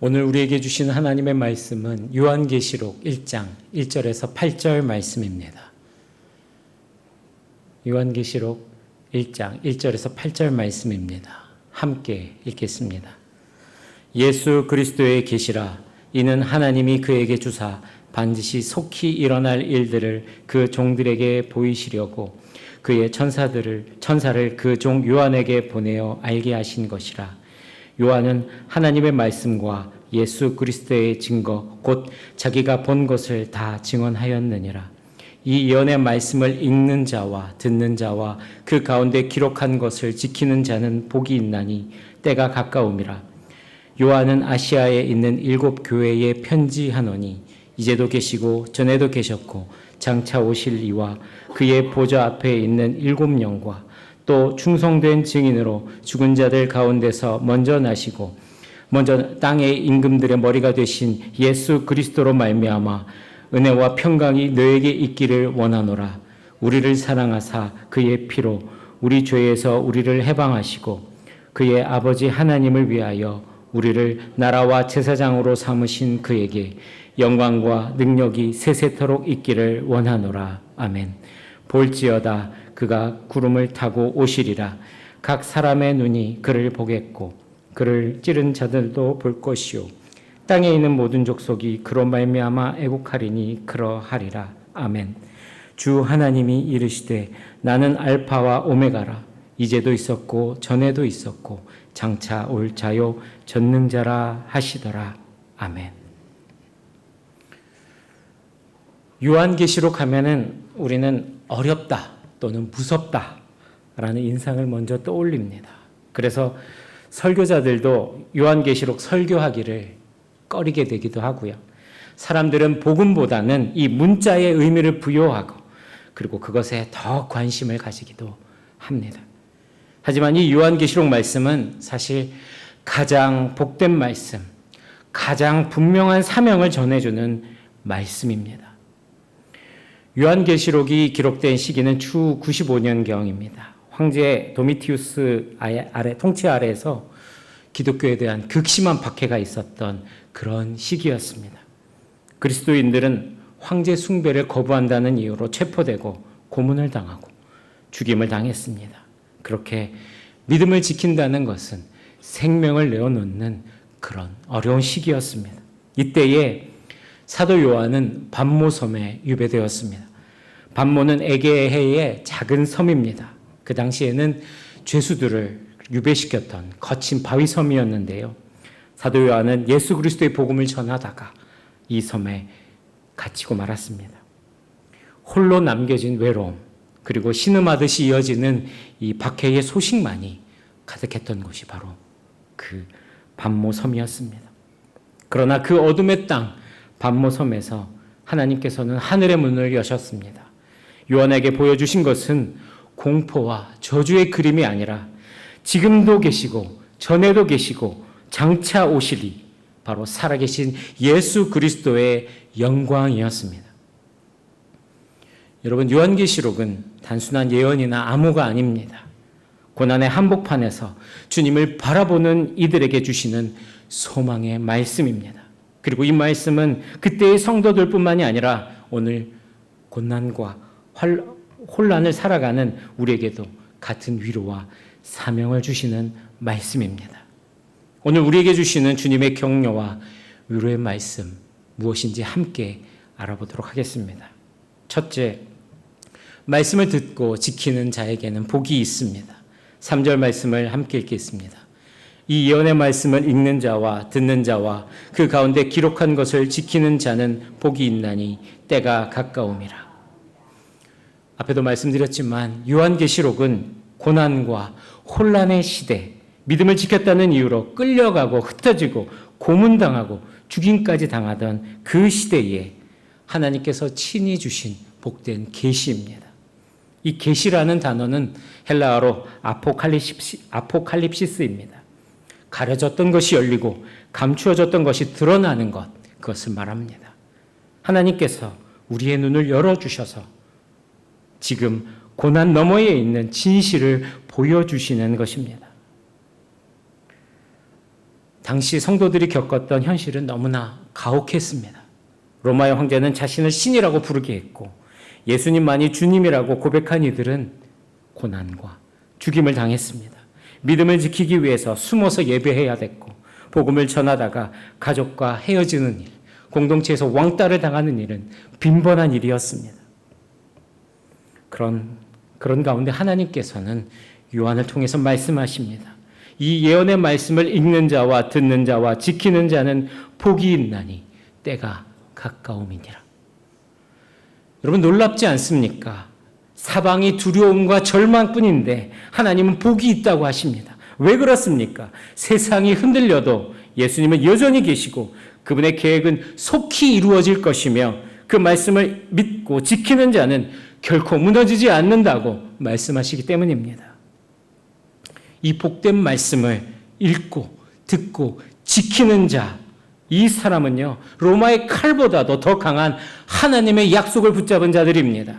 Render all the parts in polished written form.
오늘 우리에게 주신 하나님의 말씀은 요한계시록 1장 1절에서 8절 말씀입니다. 요한계시록 1장 1절에서 8절 말씀입니다. 함께 읽겠습니다. 예수 그리스도의 계시라. 이는 하나님이 그에게 주사 반드시 속히 일어날 일들을 그 종들에게 보이시려고 그의 천사를 그 종 요한에게 보내어 알게 하신 것이라. 요한은 하나님의 말씀과 예수 그리스도의 증거 곧 자기가 본 것을 다 증언하였느니라. 이 예언의 말씀을 읽는 자와 듣는 자와 그 가운데 기록한 것을 지키는 자는 복이 있나니 때가 가까움이라. 요한은 아시아에 있는 7 교회에 편지하노니 이제도 계시고 전에도 계셨고 장차 오실 이와 그의 보좌 앞에 있는 7 영과 또 충성된 증인으로 죽은 자들 가운데서 먼저 나시고 먼저 땅의 임금들의 머리가 되신 예수 그리스도로 말미암아 은혜와 평강이 너에게 있기를 원하노라. 우리를 사랑하사 그의 피로 우리 죄에서 우리를 해방하시고 그의 아버지 하나님을 위하여 우리를 나라와 제사장으로 삼으신 그에게 영광과 능력이 세세토록 있기를 원하노라. 아멘. 볼지어다 그가 구름을 타고 오시리라. 각 사람의 눈이 그를 보겠고 그를 찌른 자들도 볼 것이요 땅에 있는 모든 족속이 그로 말미암아 애국하리니 그러하리라. 아멘. 주 하나님이 이르시되 나는 알파와 오메가라. 이제도 있었고 전에도 있었고 장차 올 자요 전능자라 하시더라. 아멘. 요한계시록 하면은 우리는 어렵다 또는 무섭다라는 인상을 먼저 떠올립니다. 그래서 설교자들도 요한계시록 설교하기를 꺼리게 되기도 하고요. 사람들은 복음보다는 이 문자의 의미를 부여하고 그리고 그것에 더 관심을 가지기도 합니다. 하지만 이 요한계시록 말씀은 사실 가장 복된 말씀, 가장 분명한 사명을 전해주는 말씀입니다. 요한계시록이 기록된 시기는 추 95년경입니다. 황제 도미티우스 통치 아래에서 기독교에 대한 극심한 박해가 있었던 그런 시기였습니다. 그리스도인들은 황제 숭배를 거부한다는 이유로 체포되고 고문을 당하고 죽임을 당했습니다. 그렇게 믿음을 지킨다는 것은 생명을 내어놓는 그런 어려운 시기였습니다. 이때에 사도 요한은 반모섬에 유배되었습니다. 반모는 에게해의 작은 섬입니다. 그 당시에는 죄수들을 유배시켰던 거친 바위섬이었는데요. 사도 요한은 예수 그리스도의 복음을 전하다가 이 섬에 갇히고 말았습니다. 홀로 남겨진 외로움, 그리고 신음하듯이 이어지는 이 박해의 소식만이 가득했던 곳이 바로 그 반모섬이었습니다. 그러나 그 어둠의 땅 반모섬에서 하나님께서는 하늘의 문을 여셨습니다. 요한에게 보여주신 것은 공포와 저주의 그림이 아니라 지금도 계시고 전에도 계시고 장차 오시리 바로 살아계신 예수 그리스도의 영광이었습니다. 여러분, 요한계시록은 단순한 예언이나 암호가 아닙니다. 고난의 한복판에서 주님을 바라보는 이들에게 주시는 소망의 말씀입니다. 그리고 이 말씀은 그때의 성도들뿐만이 아니라 오늘 고난과 혼란을 살아가는 우리에게도 같은 위로와 사명을 주시는 말씀입니다. 오늘 우리에게 주시는 주님의 격려와 위로의 말씀 무엇인지 함께 알아보도록 하겠습니다. 첫째, 말씀을 듣고 지키는 자에게는 복이 있습니다. 3절 말씀을 함께 읽겠습니다. 이 예언의 말씀을 읽는 자와 듣는 자와 그 가운데 기록한 것을 지키는 자는 복이 있나니 때가 가까움이라. 앞에도 말씀드렸지만 요한계시록은 고난과 혼란의 시대, 믿음을 지켰다는 이유로 끌려가고 흩어지고 고문당하고 죽임까지 당하던 그 시대에 하나님께서 친히 주신 복된 계시입니다. 이 계시라는 단어는 헬라어로 아포칼립시스입니다. 가려졌던 것이 열리고 감추어졌던 것이 드러나는 것, 그것을 말합니다. 하나님께서 우리의 눈을 열어주셔서 지금 고난 너머에 있는 진실을 보여주시는 것입니다. 당시 성도들이 겪었던 현실은 너무나 가혹했습니다. 로마의 황제는 자신을 신이라고 부르게 했고 예수님만이 주님이라고 고백한 이들은 고난과 죽임을 당했습니다. 믿음을 지키기 위해서 숨어서 예배해야 됐고 복음을 전하다가 가족과 헤어지는 일, 공동체에서 왕따를 당하는 일은 빈번한 일이었습니다. 그런 가운데 하나님께서는 요한을 통해서 말씀하십니다. 이 예언의 말씀을 읽는 자와 듣는 자와 지키는 자는 복이 있나니 때가 가까움이니라. 여러분 놀랍지 않습니까? 사방이 두려움과 절망뿐인데 하나님은 복이 있다고 하십니다. 왜 그렇습니까? 세상이 흔들려도 예수님은 여전히 계시고 그분의 계획은 속히 이루어질 것이며 그 말씀을 믿고 지키는 자는 결코 무너지지 않는다고 말씀하시기 때문입니다. 이 복된 말씀을 읽고 듣고 지키는 자, 이 사람은요 로마의 칼보다도 더 강한 하나님의 약속을 붙잡은 자들입니다.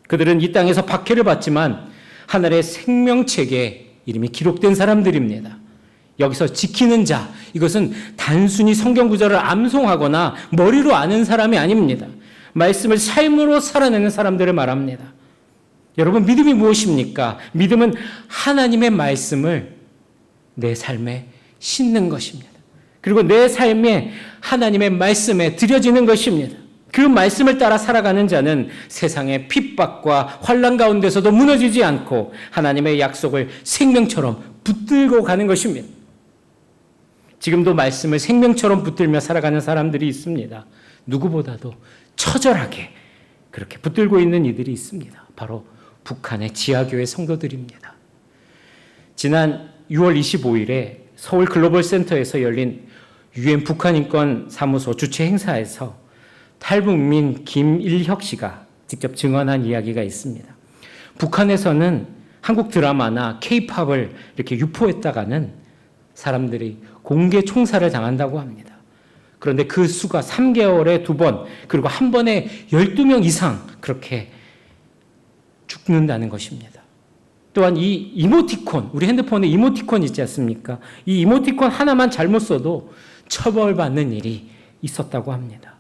그들은 이 땅에서 박해를 받지만 하늘의 생명책에 이름이 기록된 사람들입니다. 여기서 지키는 자, 이것은 단순히 성경 구절을 암송하거나 머리로 아는 사람이 아닙니다. 말씀을 삶으로 살아내는 사람들을 말합니다. 여러분 믿음이 무엇입니까? 믿음은 하나님의 말씀을 내 삶에 심는 것입니다. 그리고 내 삶에 하나님의 말씀에 들여지는 것입니다. 그 말씀을 따라 살아가는 자는 세상의 핍박과 환난 가운데서도 무너지지 않고 하나님의 약속을 생명처럼 붙들고 가는 것입니다. 지금도 말씀을 생명처럼 붙들며 살아가는 사람들이 있습니다. 누구보다도 처절하게 그렇게 붙들고 있는 이들이 있습니다. 바로 북한의 지하교회 성도들입니다. 지난 6월 25일에 서울 글로벌센터에서 열린 UN 북한인권사무소 주최 행사에서 탈북민 김일혁 씨가 직접 증언한 이야기가 있습니다. 북한에서는 한국 드라마나 K-팝을 이렇게 유포했다가는 사람들이 공개 총살을 당한다고 합니다. 그런데 그 수가 3개월에 2번, 그리고 한 번에 12명 이상 그렇게 죽는다는 것입니다. 또한 이 이모티콘, 우리 핸드폰에 이모티콘 있지 않습니까? 이 이모티콘 하나만 잘못 써도 처벌받는 일이 있었다고 합니다.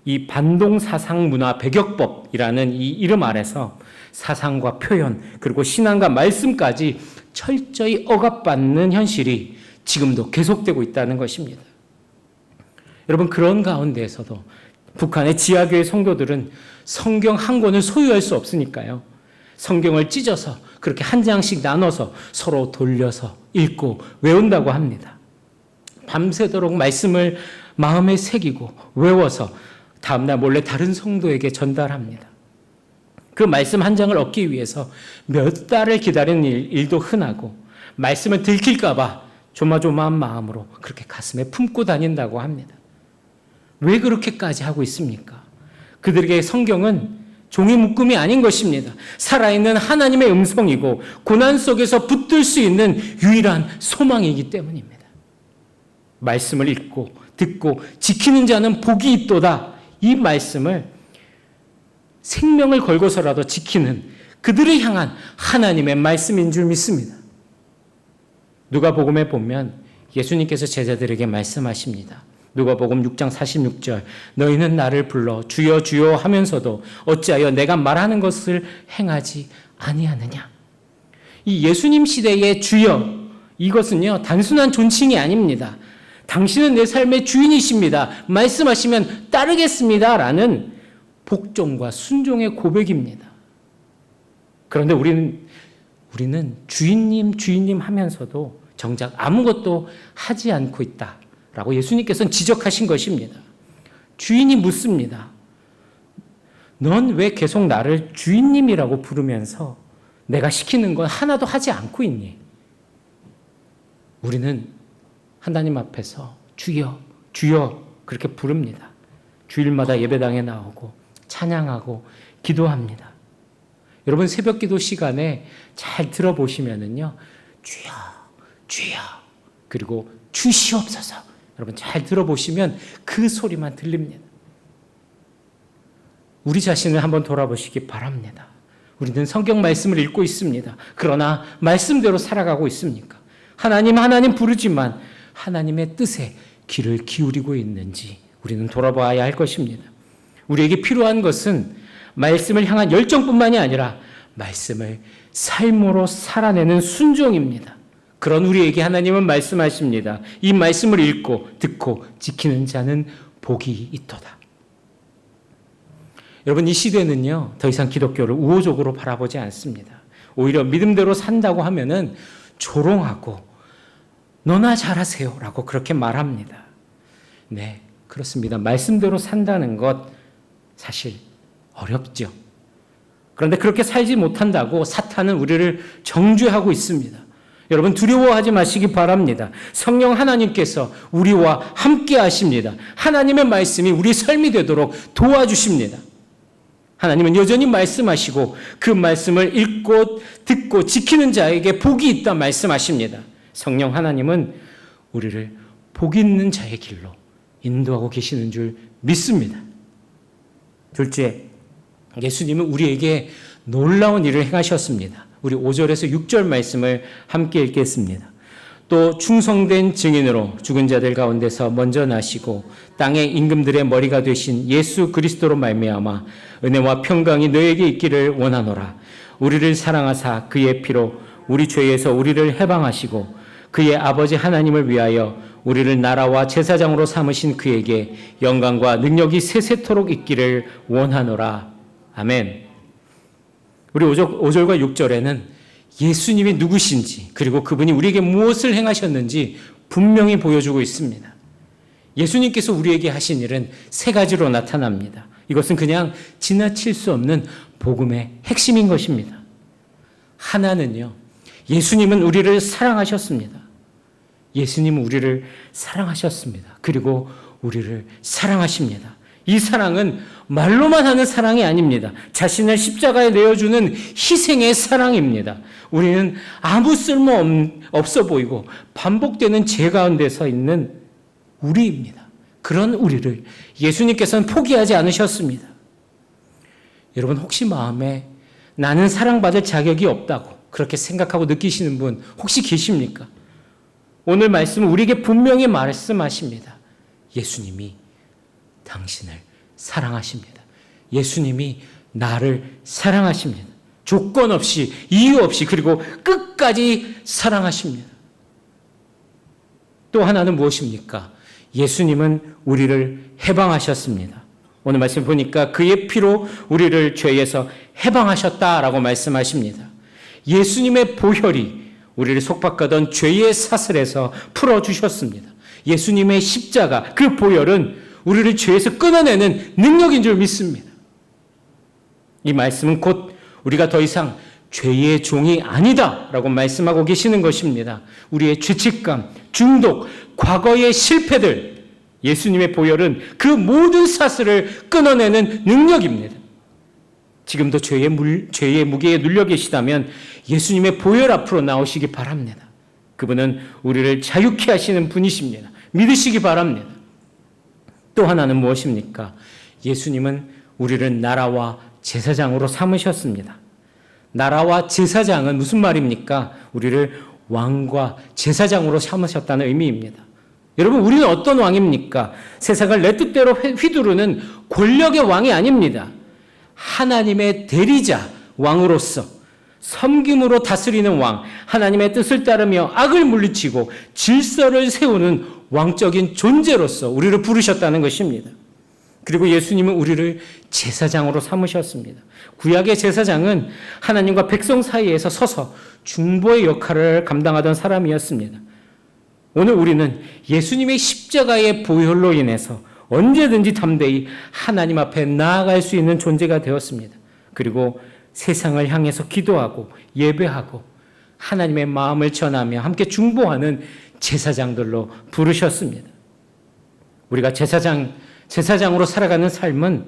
이 반동사상문화 배격법이라는 이 이름 아래서 사상과 표현 그리고 신앙과 말씀까지 철저히 억압받는 현실이 지금도 계속되고 있다는 것입니다. 여러분 그런 가운데에서도 북한의 지하교회 성도들은 성경 한 권을 소유할 수 없으니까요. 성경을 찢어서 그렇게 한 장씩 나눠서 서로 돌려서 읽고 외운다고 합니다. 밤새도록 말씀을 마음에 새기고 외워서 다음날 몰래 다른 성도에게 전달합니다. 그 말씀 한 장을 얻기 위해서 몇 달을 기다리는 일도 흔하고 말씀을 들킬까 봐 조마조마한 마음으로 그렇게 가슴에 품고 다닌다고 합니다. 왜 그렇게까지 하고 있습니까? 그들에게 성경은 종이 묶음이 아닌 것입니다. 살아있는 하나님의 음성이고 고난 속에서 붙들 수 있는 유일한 소망이기 때문입니다. 말씀을 읽고 듣고 지키는 자는 복이 있도다. 이 말씀을 생명을 걸고서라도 지키는 그들을 향한 하나님의 말씀인 줄 믿습니다. 누가복음에 보면 예수님께서 제자들에게 말씀하십니다. 누가복음 6장 46절 너희는 나를 불러 주여 주여 하면서도 어찌하여 내가 말하는 것을 행하지 아니하느냐. 이 예수님 시대의 주여 이것은요 단순한 존칭이 아닙니다. 당신은 내 삶의 주인이십니다. 말씀하시면 따르겠습니다. 라는 복종과 순종의 고백입니다. 그런데 우리는 주인님 하면서도 정작 아무것도 하지 않고 있다라고 예수님께서는 지적하신 것입니다. 주인이 묻습니다. 넌 왜 계속 나를 주인님이라고 부르면서 내가 시키는 건 하나도 하지 않고 있니? 우리는 하나님 앞에서 주여, 주여 그렇게 부릅니다. 주일마다 예배당에 나오고 찬양하고 기도합니다. 여러분 새벽 기도 시간에 잘 들어보시면은요. 주여, 주여 그리고 주시옵소서 여러분 잘 들어보시면 그 소리만 들립니다. 우리 자신을 한번 돌아보시기 바랍니다. 우리는 성경 말씀을 읽고 있습니다. 그러나 말씀대로 살아가고 있습니까? 하나님 부르지만 하나님의 뜻에 귀를 기울이고 있는지 우리는 돌아봐야 할 것입니다. 우리에게 필요한 것은 말씀을 향한 열정뿐만이 아니라 말씀을 삶으로 살아내는 순종입니다. 그런 우리에게 하나님은 말씀하십니다. 이 말씀을 읽고 듣고 지키는 자는 복이 있도다. 여러분, 이 시대는요, 더 이상 기독교를 우호적으로 바라보지 않습니다. 오히려 믿음대로 산다고 하면은 조롱하고 너나 잘하세요 라고 그렇게 말합니다. 네, 그렇습니다. 말씀대로 산다는 것 사실 어렵죠. 그런데 그렇게 살지 못한다고 사탄은 우리를 정죄하고 있습니다. 여러분, 두려워하지 마시기 바랍니다. 성령 하나님께서 우리와 함께 하십니다. 하나님의 말씀이 우리 삶이 되도록 도와주십니다. 하나님은 여전히 말씀하시고 그 말씀을 읽고 듣고 지키는 자에게 복이 있다 말씀하십니다. 성령 하나님은 우리를 복 있는 자의 길로 인도하고 계시는 줄 믿습니다. 둘째, 예수님은 우리에게 놀라운 일을 행하셨습니다. 우리 5절에서 6절 말씀을 함께 읽겠습니다. 또 충성된 증인으로 죽은 자들 가운데서 먼저 나시고 땅의 임금들의 머리가 되신 예수 그리스도로 말미암아 은혜와 평강이 너에게 있기를 원하노라. 우리를 사랑하사 그의 피로 우리 죄에서 우리를 해방하시고 그의 아버지 하나님을 위하여 우리를 나라와 제사장으로 삼으신 그에게 영광과 능력이 세세토록 있기를 원하노라. 아멘. 우리 5절과 6절에는 예수님이 누구신지 그리고 그분이 우리에게 무엇을 행하셨는지 분명히 보여주고 있습니다. 예수님께서 우리에게 하신 일은 세 가지로 나타납니다. 이것은 그냥 지나칠 수 없는 복음의 핵심인 것입니다. 하나는요, 예수님은 우리를 사랑하셨습니다. 예수님은 우리를 사랑하셨습니다. 그리고 우리를 사랑하십니다. 이 사랑은 말로만 하는 사랑이 아닙니다. 자신을 십자가에 내어주는 희생의 사랑입니다. 우리는 아무 쓸모 없어 보이고 반복되는 죄 가운데 서 있는 우리입니다. 그런 우리를 예수님께서는 포기하지 않으셨습니다. 여러분, 혹시 마음에 나는 사랑받을 자격이 없다고 그렇게 생각하고 느끼시는 분 혹시 계십니까? 오늘 말씀은 우리에게 분명히 말씀하십니다. 예수님이 당신을 사랑하십니다. 예수님이 나를 사랑하십니다. 조건 없이, 이유 없이, 그리고 끝까지 사랑하십니다. 또 하나는 무엇입니까? 예수님은 우리를 해방하셨습니다. 오늘 말씀 보니까 그의 피로 우리를 죄에서 해방하셨다라고 말씀하십니다. 예수님의 보혈이 우리를 속박하던 죄의 사슬에서 풀어주셨습니다. 예수님의 십자가, 그 보혈은 우리를 죄에서 끊어내는 능력인 줄 믿습니다. 이 말씀은 곧 우리가 더 이상 죄의 종이 아니다라고 말씀하고 계시는 것입니다. 우리의 죄책감, 중독, 과거의 실패들, 예수님의 보혈은 그 모든 사슬을 끊어내는 능력입니다. 지금도 죄의 무게에 눌려 계시다면 예수님의 보혈 앞으로 나오시기 바랍니다. 그분은 우리를 자유케 하시는 분이십니다. 믿으시기 바랍니다. 또 하나는 무엇입니까? 예수님은 우리를 나라와 제사장으로 삼으셨습니다. 나라와 제사장은 무슨 말입니까? 우리를 왕과 제사장으로 삼으셨다는 의미입니다. 여러분, 우리는 어떤 왕입니까? 세상을 내 뜻대로 휘두르는 권력의 왕이 아닙니다. 하나님의 대리자 왕으로서 섬김으로 다스리는 왕, 하나님의 뜻을 따르며 악을 물리치고 질서를 세우는 왕적인 존재로서 우리를 부르셨다는 것입니다. 그리고 예수님은 우리를 제사장으로 삼으셨습니다. 구약의 제사장은 하나님과 백성 사이에서 서서 중보의 역할을 감당하던 사람이었습니다. 오늘 우리는 예수님의 십자가의 보혈로 인해서 언제든지 담대히 하나님 앞에 나아갈 수 있는 존재가 되었습니다. 그리고 세상을 향해서 기도하고 예배하고 하나님의 마음을 전하며 함께 중보하는 제사장들로 부르셨습니다. 우리가 제사장으로 살아가는 삶은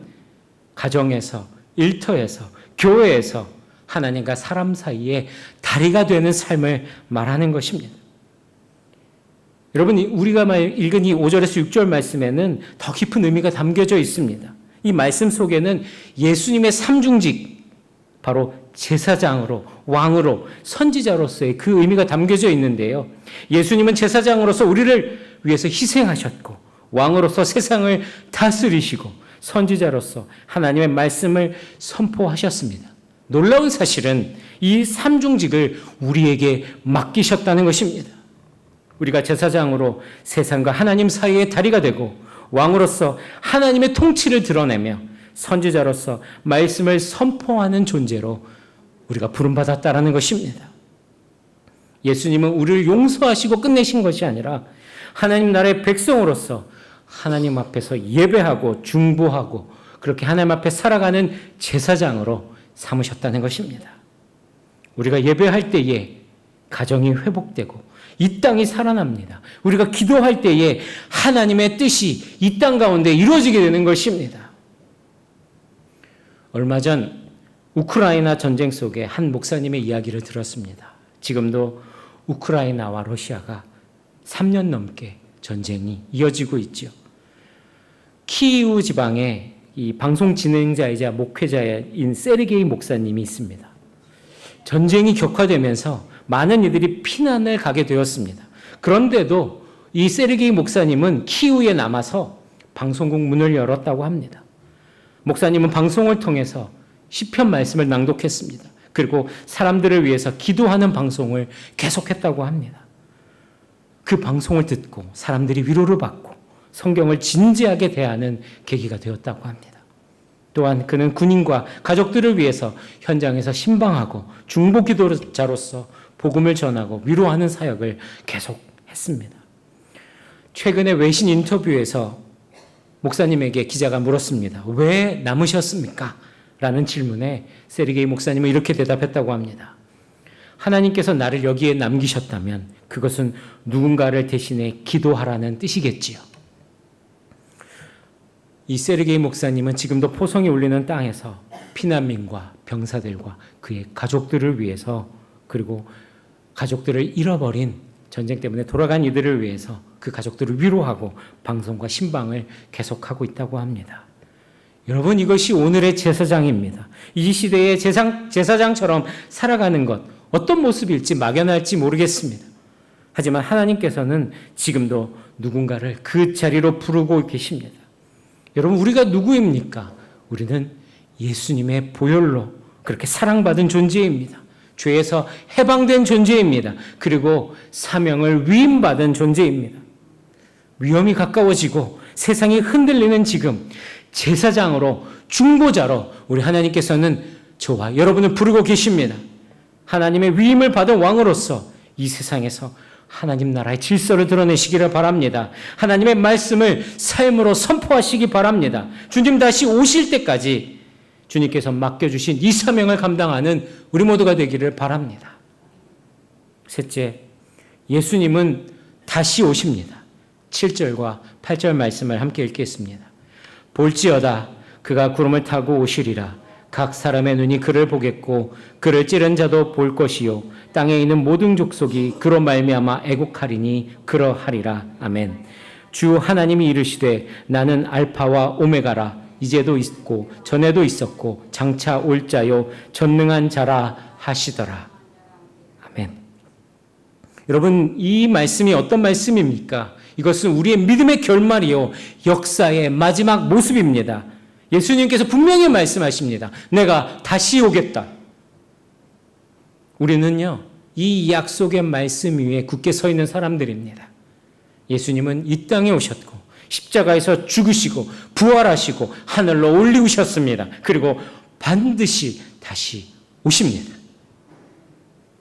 가정에서, 일터에서, 교회에서 하나님과 사람 사이에 다리가 되는 삶을 말하는 것입니다. 여러분, 우리가 읽은 이 5절에서 6절 말씀에는 더 깊은 의미가 담겨져 있습니다. 이 말씀 속에는 예수님의 삼중직, 바로 제사장으로, 왕으로, 선지자로서의 그 의미가 담겨져 있는데요. 예수님은 제사장으로서 우리를 위해서 희생하셨고, 왕으로서 세상을 다스리시고, 선지자로서 하나님의 말씀을 선포하셨습니다. 놀라운 사실은 이 삼중직을 우리에게 맡기셨다는 것입니다. 우리가 제사장으로 세상과 하나님 사이의 다리가 되고, 왕으로서 하나님의 통치를 드러내며 선지자로서 말씀을 선포하는 존재로 우리가 부름받았다라는 것입니다. 예수님은 우리를 용서하시고 끝내신 것이 아니라 하나님 나라의 백성으로서 하나님 앞에서 예배하고 중보하고 그렇게 하나님 앞에 살아가는 제사장으로 삼으셨다는 것입니다. 우리가 예배할 때에 가정이 회복되고 이 땅이 살아납니다. 우리가 기도할 때에 하나님의 뜻이 이 땅 가운데 이루어지게 되는 것입니다. 얼마 전 우크라이나 전쟁 속에 한 목사님의 이야기를 들었습니다. 지금도 우크라이나와 러시아가 3년 넘게 전쟁이 이어지고 있죠. 키이우 지방에 이 방송 진행자이자 목회자인 세르게이 목사님이 있습니다. 전쟁이 격화되면서 많은 이들이 피난을 가게 되었습니다. 그런데도 이 세르게이 목사님은 키이우에 남아서 방송국 문을 열었다고 합니다. 목사님은 방송을 통해서 시편 말씀을 낭독했습니다. 그리고 사람들을 위해서 기도하는 방송을 계속했다고 합니다. 그 방송을 듣고 사람들이 위로를 받고 성경을 진지하게 대하는 계기가 되었다고 합니다. 또한 그는 군인과 가족들을 위해서 현장에서 신방하고 중보 기도자로서 복음을 전하고 위로하는 사역을 계속했습니다. 최근에 외신 인터뷰에서 목사님에게 기자가 물었습니다. 왜 남으셨습니까? 라는 질문에 세르게이 목사님은 이렇게 대답했다고 합니다. 하나님께서 나를 여기에 남기셨다면 그것은 누군가를 대신해 기도하라는 뜻이겠지요. 이 세르게이 목사님은 지금도 포성이 울리는 땅에서 피난민과 병사들과 그의 가족들을 위해서 그리고 가족들을 잃어버린 전쟁 때문에 돌아간 이들을 위해서 그 가족들을 위로하고 방송과 신방을 계속하고 있다고 합니다. 여러분, 이것이 오늘의 제사장입니다. 이 시대의 제사장처럼 살아가는 것, 어떤 모습일지 막연할지 모르겠습니다. 하지만 하나님께서는 지금도 누군가를 그 자리로 부르고 계십니다. 여러분, 우리가 누구입니까? 우리는 예수님의 보혈로 그렇게 사랑받은 존재입니다. 죄에서 해방된 존재입니다. 그리고 사명을 위임받은 존재입니다. 위험이 가까워지고 세상이 흔들리는 지금 제사장으로 중보자로 우리 하나님께서는 저와 여러분을 부르고 계십니다. 하나님의 위임을 받은 왕으로서 이 세상에서 하나님 나라의 질서를 드러내시기를 바랍니다. 하나님의 말씀을 삶으로 선포하시기 바랍니다. 주님 다시 오실 때까지 주님께서 맡겨주신 이 사명을 감당하는 우리 모두가 되기를 바랍니다. 셋째, 예수님은 다시 오십니다. 7절과 8절 말씀을 함께 읽겠습니다. 볼지어다 그가 구름을 타고 오시리라. 각 사람의 눈이 그를 보겠고 그를 찌른 자도 볼 것이요 땅에 있는 모든 족속이 그로 말미암아 애곡하리니 그러하리라. 아멘. 주 하나님이 이르시되 나는 알파와 오메가라. 이제도 있고 전에도 있었고 장차 올 자요 전능한 자라 하시더라. 아멘. 여러분, 이 말씀이 어떤 말씀입니까? 이것은 우리의 믿음의 결말이요 역사의 마지막 모습입니다. 예수님께서 분명히 말씀하십니다. 내가 다시 오겠다. 우리는요, 이 약속의 말씀 위에 굳게 서 있는 사람들입니다. 예수님은 이 땅에 오셨고 십자가에서 죽으시고 부활하시고 하늘로 올리우셨습니다. 그리고 반드시 다시 오십니다.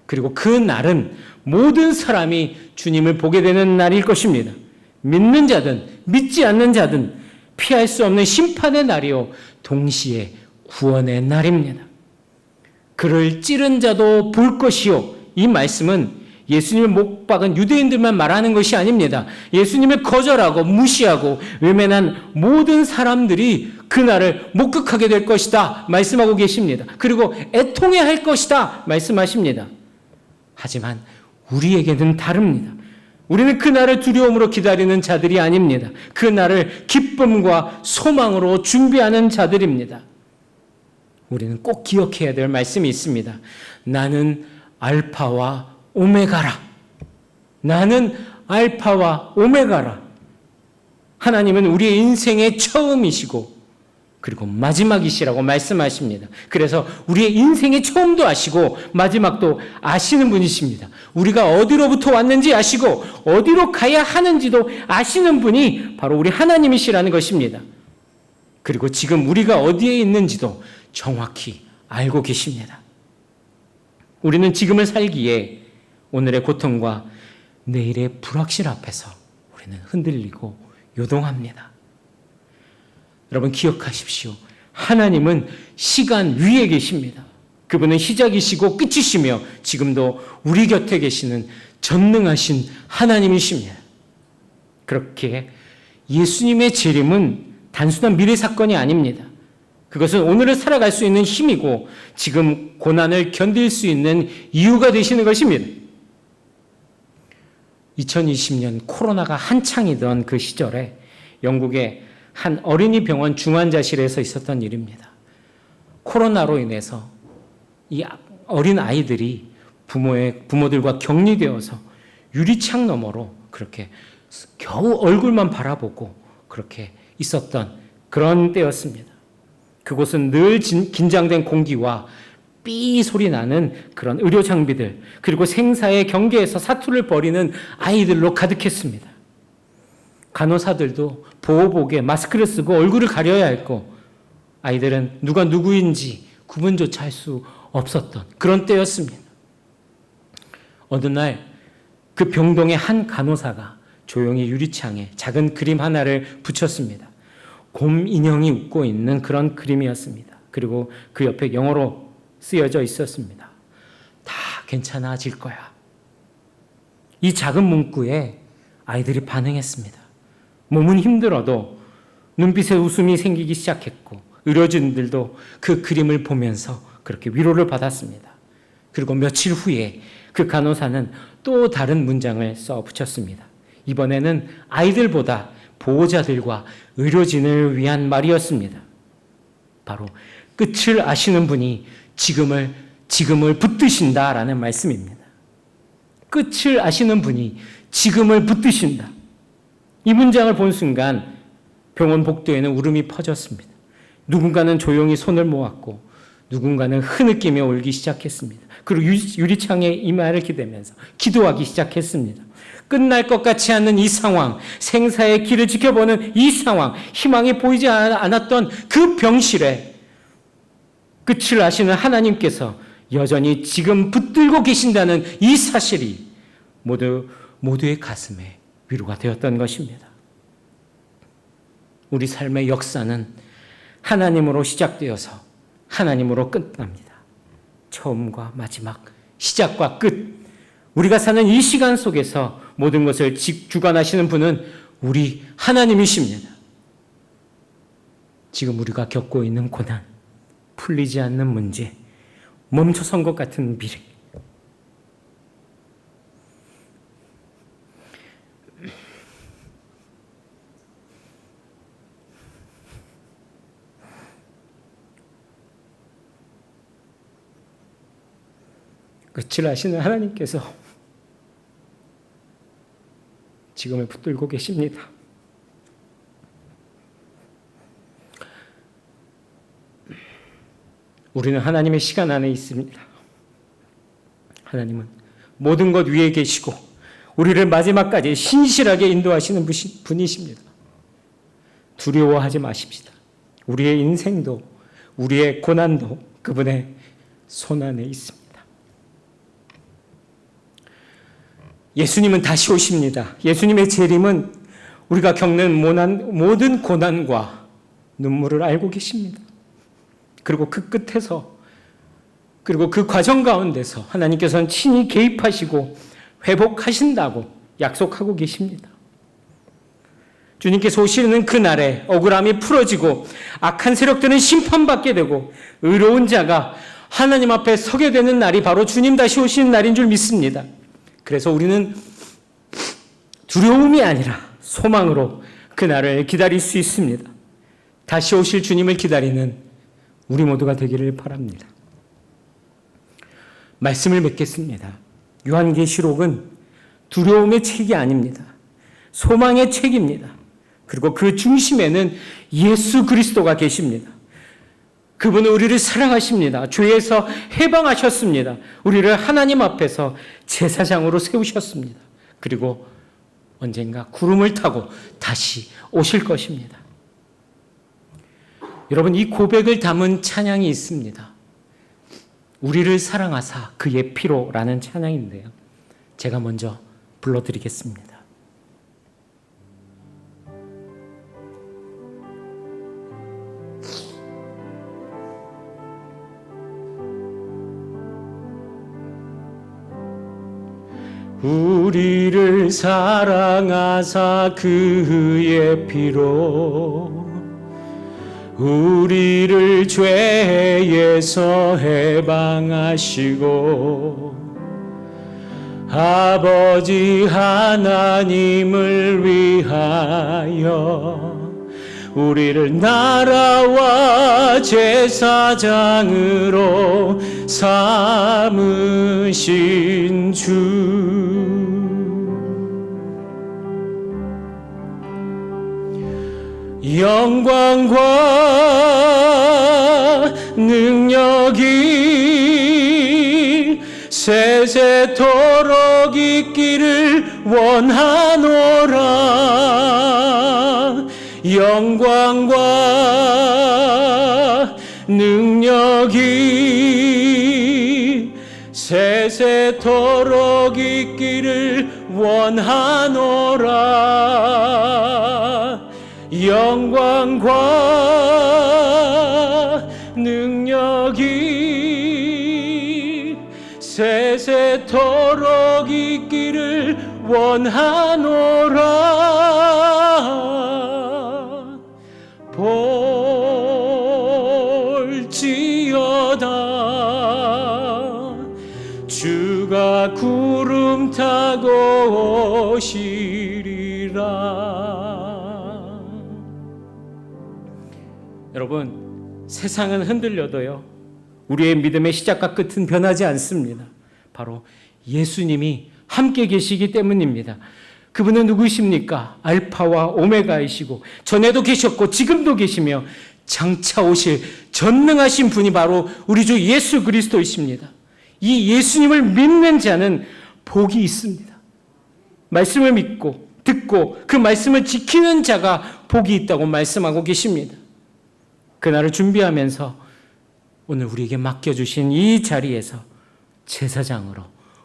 그리고 그 날은 모든 사람이 주님을 보게 되는 날일 것입니다. 믿는 자든 믿지 않는 자든 피할 수 없는 심판의 날이요 동시에 구원의 날입니다. 그를 찌른 자도 볼 것이요. 이 말씀은 예수님을 못 박은 유대인들만 말하는 것이 아닙니다. 예수님을 거절하고 무시하고 외면한 모든 사람들이 그날을 목격하게 될 것이다 말씀하고 계십니다. 그리고 애통해할 것이다 말씀하십니다. 하지만 우리에게는 다릅니다. 우리는 그날을 두려움으로 기다리는 자들이 아닙니다. 그날을 기쁨과 소망으로 준비하는 자들입니다. 우리는 꼭 기억해야 될 말씀이 있습니다. 나는 알파와 오메가라. 나는 알파와 오메가라. 하나님은 우리의 인생의 처음이시고 그리고 마지막이시라고 말씀하십니다. 그래서 우리의 인생의 처음도 아시고 마지막도 아시는 분이십니다. 우리가 어디로부터 왔는지 아시고 어디로 가야 하는지도 아시는 분이 바로 우리 하나님이시라는 것입니다. 그리고 지금 우리가 어디에 있는지도 정확히 알고 계십니다. 우리는 지금을 살기에 오늘의 고통과 내일의 불확실 앞에서 우리는 흔들리고 요동합니다. 여러분 기억하십시오. 하나님은 시간 위에 계십니다. 그분은 시작이시고 끝이시며 지금도 우리 곁에 계시는 전능하신 하나님이십니다. 그렇게 예수님의 재림은 단순한 미래 사건이 아닙니다. 그것은 오늘을 살아갈 수 있는 힘이고 지금 고난을 견딜 수 있는 이유가 되시는 것입니다. 2020년 코로나가 한창이던 그 시절에 영국의 한 어린이 병원 중환자실에서 있었던 일입니다. 코로나로 인해서 이 어린 아이들이 부모들과 격리되어서 유리창 너머로 그렇게 겨우 얼굴만 바라보고 그렇게 있었던 그런 때였습니다. 그곳은 늘 긴장된 공기와 삐 소리 나는 그런 의료 장비들, 그리고 생사의 경계에서 사투를 벌이는 아이들로 가득했습니다. 간호사들도 보호복에 마스크를 쓰고 얼굴을 가려야 했고 아이들은 누가 누구인지 구분조차 할 수 없었던 그런 때였습니다. 어느 날 그 병동의 한 간호사가 조용히 유리창에 작은 그림 하나를 붙였습니다. 곰 인형이 웃고 있는 그런 그림이었습니다. 그리고 그 옆에 영어로 쓰여져 있었습니다. 다 괜찮아질 거야. 이 작은 문구에 아이들이 반응했습니다. 몸은 힘들어도 눈빛에 웃음이 생기기 시작했고 의료진들도 그 그림을 보면서 그렇게 위로를 받았습니다. 그리고 며칠 후에 그 간호사는 또 다른 문장을 써 붙였습니다. 이번에는 아이들보다 보호자들과 의료진을 위한 말이었습니다. 바로 끝을 아시는 분이 지금을 붙드신다라는 말씀입니다. 끝을 아시는 분이 지금을 붙드신다. 이 문장을 본 순간 병원 복도에는 울음이 퍼졌습니다. 누군가는 조용히 손을 모았고 누군가는 흐느끼며 울기 시작했습니다. 그리고 유리창에 이마를 기대면서 기도하기 시작했습니다. 끝날 것 같지 않는 이 상황, 생사의 길을 지켜보는 이 상황, 희망이 보이지 않았던 그 병실에 끝을 아시는 하나님께서 여전히 지금 붙들고 계신다는 이 사실이 모두의 가슴에 위로가 되었던 것입니다. 우리 삶의 역사는 하나님으로 시작되어서 하나님으로 끝납니다. 처음과 마지막, 시작과 끝. 우리가 사는 이 시간 속에서 모든 것을 주관하시는 분은 우리 하나님이십니다. 지금 우리가 겪고 있는 고난, 풀리지 않는 문제, 멈춰선 것 같은 미래, 끝을 아시는 하나님께서 지금을 붙들고 계십니다. 우리는 하나님의 시간 안에 있습니다. 하나님은 모든 것 위에 계시고 우리를 마지막까지 신실하게 인도하시는 분이십니다. 두려워하지 마십시다. 우리의 인생도 우리의 고난도 그분의 손 안에 있습니다. 예수님은 다시 오십니다. 예수님의 재림은 우리가 겪는 모든 고난과 눈물을 알고 계십니다. 그리고 그 끝에서, 그리고 그 과정 가운데서 하나님께서는 친히 개입하시고 회복하신다고 약속하고 계십니다. 주님께서 오시는 그날에 억울함이 풀어지고 악한 세력들은 심판받게 되고 의로운 자가 하나님 앞에 서게 되는 날이 바로 주님 다시 오시는 날인 줄 믿습니다. 그래서 우리는 두려움이 아니라 소망으로 그날을 기다릴 수 있습니다. 다시 오실 주님을 기다리는 우리 모두가 되기를 바랍니다. 말씀을 맺겠습니다. 요한계시록은 두려움의 책이 아닙니다. 소망의 책입니다. 그리고 그 중심에는 예수 그리스도가 계십니다. 그분은 우리를 사랑하십니다. 죄에서 해방하셨습니다. 우리를 하나님 앞에서 제사장으로 세우셨습니다. 그리고 언젠가 구름을 타고 다시 오실 것입니다. 여러분, 이 고백을 담은 찬양이 있습니다. 우리를 사랑하사 그의 피로라는 찬양인데요. 제가 먼저 불러드리겠습니다. 우리를 사랑하사 그의 피로 우리를 죄에서 해방하시고 아버지 하나님을 위하여 우리를 나라와 제사장으로 삼으신 주 영광과 능력이 세세토록 있기를 원하노라. 영광과 능력이 세세토록 있기를 원하노라. 영광과 능력이 세세토록 있기를 원하노라. 볼지어다 주가 구름 타고 오시리라. 여러분, 세상은 흔들려도요, 우리의 믿음의 시작과 끝은 변하지 않습니다. 바로 예수님이 함께 계시기 때문입니다. 그분은 누구십니까? 알파와 오메가이시고 전에도 계셨고 지금도 계시며 장차 오실 전능하신 분이 바로 우리 주 예수 그리스도이십니다. 이 예수님을 믿는 자는 복이 있습니다. 말씀을 믿고 듣고 그 말씀을 지키는 자가 복이 있다고 말씀하고 계십니다. 그날을 준비하면서 오늘 우리에게 맡겨주신 이 자리에서 제사장으로,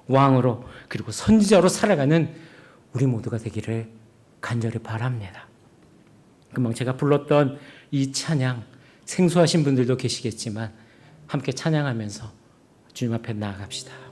왕으로, 그리고 선지자로 살아가는 우리 모두가 되기를 간절히 바랍니다. 금방 제가 불렀던 이 찬양, 생소하신 분들도 계시겠지만 함께 찬양하면서 주님 앞에 나아갑시다.